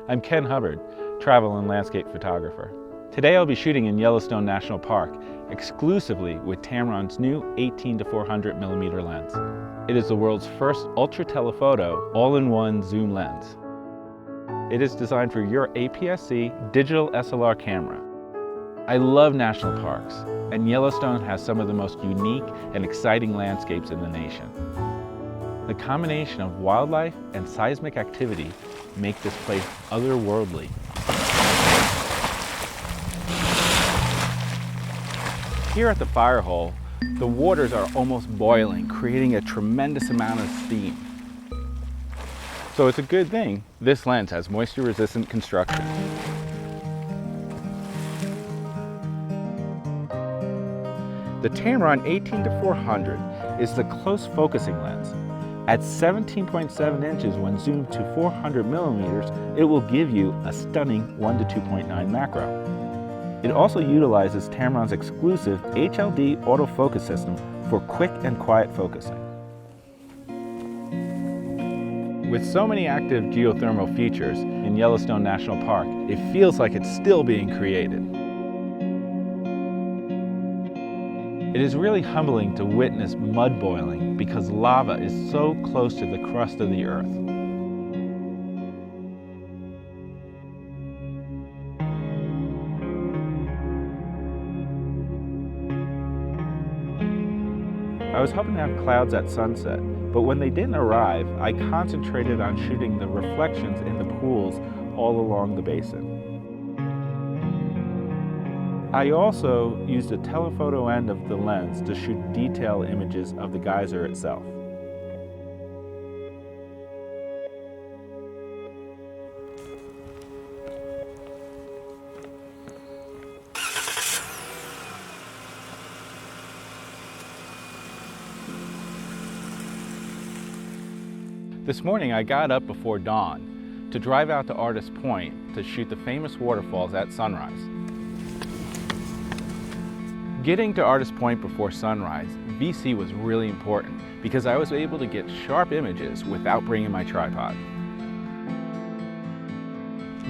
I'm Ken Hubbard, travel and landscape photographer. Today I'll be shooting in Yellowstone National Park, exclusively with Tamron's new 18-400mm lens. It is the world's first ultra-telephoto, all-in-one zoom lens. It is designed for your APS-C digital SLR camera. I love national parks, and Yellowstone has some of the most unique and exciting landscapes in the nation. The combination of wildlife and seismic activity make this place otherworldly. Here at the fire hole, the waters are almost boiling, creating a tremendous amount of steam. So it's a good thing this lens has moisture-resistant construction. The Tamron 18-400 is the close focusing lens. At 17.7 inches when zoomed to 400mm, it will give you a stunning 1 to 2.9 macro. It also utilizes Tamron's exclusive HLD autofocus system for quick and quiet focusing. With so many active geothermal features in Yellowstone National Park, it feels like it's still being created. It is really humbling to witness mud boiling because lava is so close to the crust of the earth. I was hoping to have clouds at sunset, but when they didn't arrive, I concentrated on shooting the reflections in the pools all along the basin. I also used the telephoto end of the lens to shoot detail images of the geyser itself. This morning I got up before dawn to drive out to Artist Point to shoot the famous waterfalls at sunrise. Getting to Artist Point before sunrise, VC was really important because I was able to get sharp images without bringing my tripod.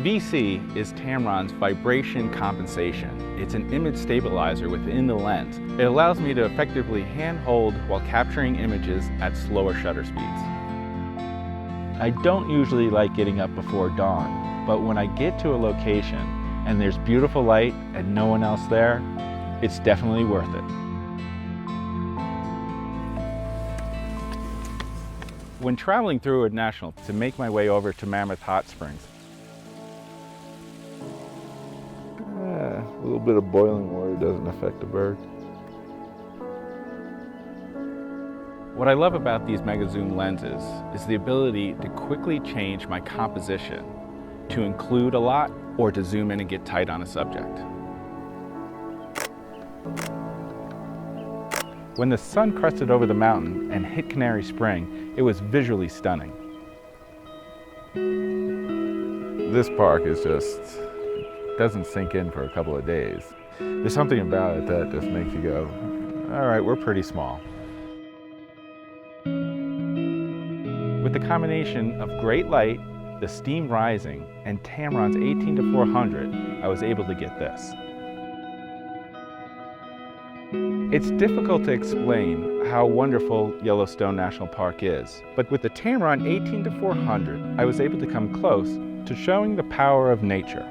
VC is Tamron's vibration compensation. It's an image stabilizer within the lens. It allows me to effectively hand-hold while capturing images at slower shutter speeds. I don't usually like getting up before dawn, but when I get to a location and there's beautiful light and no one else there, it's definitely worth it. When traveling through a national to make my way over to Mammoth Hot Springs, a little bit of boiling water doesn't affect a bird. What I love about these mega zoom lenses is the ability to quickly change my composition to include a lot or to zoom in and get tight on a subject. When the sun crested over the mountain and hit Canary Spring, it was visually stunning. This park is just, doesn't sink in for a couple of days. There's something about it that just makes you go, all right, we're pretty small. With the combination of great light, the steam rising, and Tamron's 18-400, I was able to get this. It's difficult to explain how wonderful Yellowstone National Park is, but with the Tamron 18-400, I was able to come close to showing the power of nature.